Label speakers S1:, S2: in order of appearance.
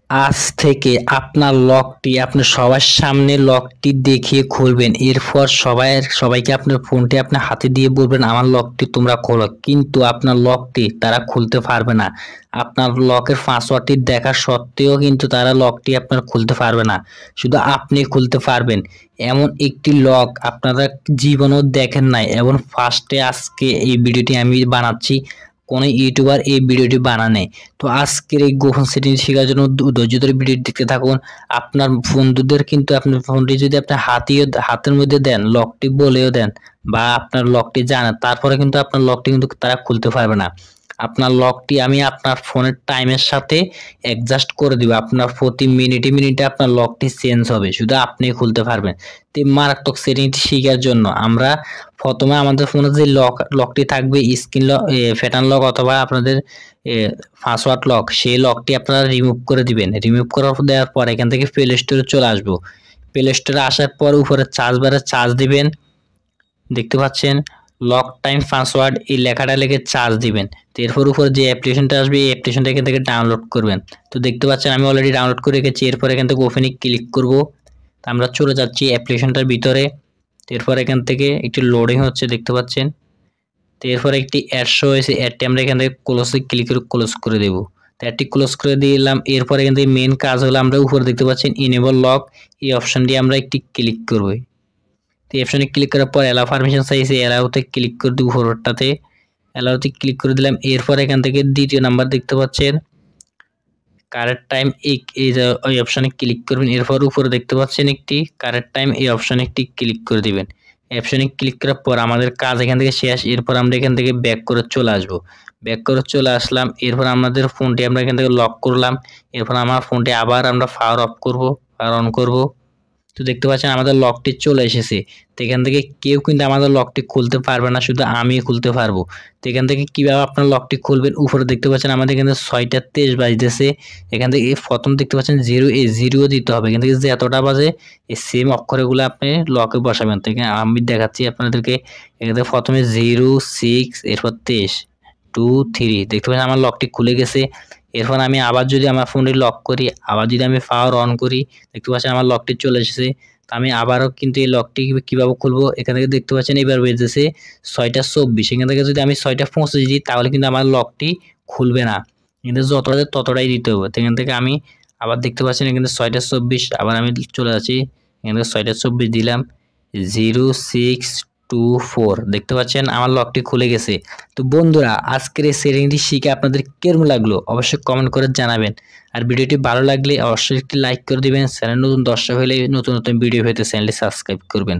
S1: আজ থেকে আপনার লকটি আপনি সবার সামনে লকটি দেখিয়ে খুলবেন। এরপর সবাইকে আপনার ফোনটি আপনি হাতে দিয়ে বলবেন আমার লকটি তোমরা খোলো, কিন্তু আপনার লকটি তারা খুলতে পারবে না। আপনার লকের পাসওয়ার্ডটি দেখা সত্ত্বেও কিন্তু তারা লকটি আপনার খুলতে পারবে না, শুধু আপনি খুলতে পারবেন। এমন একটি লক আপনারা জীবনেও দেখেন নাই এবং ফার্স্টে আজকে এই ভিডিওটি আমি বানাচ্ছি। কোনো ইউটিউবার এই ভিডিওটি বানানে। তো আজকের এই গোপন সেটিং শেখার জন্য ধৈর্য ধরে ভিডিও দেখতে থাকুন। আপনার বন্ধুদের কিন্তু আপনার ফোনটি যদি আপনি হাতের মধ্যে দেন, লকটি বলেও দেন বা আপনার লকটি জানেন, তারপরে কিন্তু আপনার লকটি কিন্তু তারা খুলতে পারবে না। আপনার লকটি আমি আপনার ফোনের টাইমের সাথে অ্যাডজাস্ট করে দিব। আপনার প্রতি মিনিটে মিনিটে আপনার লকটি চেঞ্জ হবে, শুধু আপনি খুলতে পারবেন। তো মারাত্মক সেটিংটি শেখার জন্য আমরা প্রথমে আমাদের ফোনে যে লকটি থাকবে, স্ক্রিন লক, প্যাটার্ন লক অথবা আপনাদের পাসওয়ার্ড লক, সেই লকটি আপনারা রিমুভ করে দিবেন। রিমুভ দেওয়ার পর এখান থেকে প্লে স্টোরে চলে আসবো। প্লে স্টোরে আসার পর উপরে চার্জ বারে চার্জ দিবেন, দেখতে পাচ্ছেন লক টাইম পাসওয়ার্ড এই লেখাটা লিখে চার্জ দিবেন। তো এরপর উপর যে অ্যাপ্লিকেশনটা আসবে এই অ্যাপ্লিকেশনটা এখান থেকে ডাউনলোড করবেন। তো দেখতে পাচ্ছেন আমি অলরেডি ডাউনলোড করে রেখেছি। এরপর এখান থেকে ওপেনে ক্লিক করব। তো আমরা চলে যাচ্ছি অ্যাপ্লিকেশনটার ভিতরে। এরপর এখান থেকে একটু লোডিং হচ্ছে, দেখতে পাচ্ছেন। তো এরপর একটি অ্যাড শো হয়েছে, অ্যাডটি আমরা এখান থেকে ক্লোজে ক্লিক করে ক্লোজ করে দেবো। তো অ্যাডটি ক্লোজ করে দিলাম। এরপর এখান থেকে মেন কাজ হলো আমরা উপরে দেখতে পাচ্ছেন ইনেবল লক, এই অপশনটি আমরা একটি ক্লিক করব। তো এই অপশনে ক্লিক করার পর অ্যালাউ পারমিশন চাইছে, অ্যালাউতে ক্লিক করে দিব। উপরটাতে অ্যালাউতে ক্লিক করে দিলাম। এরপর এখান থেকে দ্বিতীয় নাম্বার দেখতে পাচ্ছেন কারেক্ট টাইম, ওই অপশনে ক্লিক করবেন। এরপর উপরে দেখতে পাচ্ছেন একটি কারেক্ট টাইম, এই অপশনে একটি ক্লিক করে দিবেন। অপশনে ক্লিক করার পর আমাদের কাজ এখান থেকে শেষ। এরপর আমরা এখান থেকে ব্যাক করে চলে আসব। ব্যাক করে চলে আসলাম। এরপর আমাদের ফোনটি আমরা এখান থেকে লক করলাম। এরপর আমার ফোনটি আবার আমরা পাওয়ার অফ করব, পাওয়ার অন করব। তো দেখতে পাচ্ছেন আমাদের লকটি চলে এসেছে। তো এখান থেকে কেউ কিন্তু আমাদের লকটি খুলতে পারবে না, শুধু আমি খুলতে পারবো। তো এখান থেকে কিভাবে আপনার লকটি খুলবেন, উপরে দেখতে পাচ্ছেন আমাদের এখানে 6টা 23 বাজতেছে। এখান থেকে প্রথম দেখতে পাচ্ছেন 0, এই 0 দিতে হবে। এখান থেকে যে এতটা বাজে এই সেম অক্ষরগুলো আপনি লকে বসাবেন। তো এখানে আমি দেখাচ্ছি আপনাদেরকে। এখান থেকে প্রথমে 0, 6, এরপর 23, 2, 3, দেখতে পাচ্ছেন আমার লকটি খুলে গেছে। এরপর আমি আবার যদি আমার ফোনটি লক করি, আবার যদি আমি পাওয়ার অন করি, দেখতে পাচ্ছেন আমার লকটি চলে এসেছে। তো আমি আবারও কিন্তু এই লকটি কিভাবে খুলবো, এখান থেকে দেখতে পাচ্ছেন এবার বেজেছে 6টা 24। এখান থেকে যদি আমি 6টা 25 দিই তাহলে কিন্তু আমার লকটি খুলবে না, কিন্তু যতটা ততটাই দিতে হবে। এখান থেকে আমি আবার দেখতে পাচ্ছেন এখানে 6টা 24, আবার আমি চলে যাচ্ছি, এখান থেকে 6টা 24 দিলাম, 0, 6, 2, 4, দেখতে পাচ্ছেন আমার লকটি খুলে গেছে। তো বন্ধুরা আজকের এই সেটিংটি শিখে আপনাদের কেমন লাগলো অবশ্যই কমেন্ট করে জানাবেন। আর ভিডিওটি ভালো লাগলে অবশ্যই একটি লাইক করে দিবেন। চ্যানেল নতুন দর্শক হলে নতুন নতুন ভিডিও পেতে চ্যানেলটি সাবস্ক্রাইব করবেন।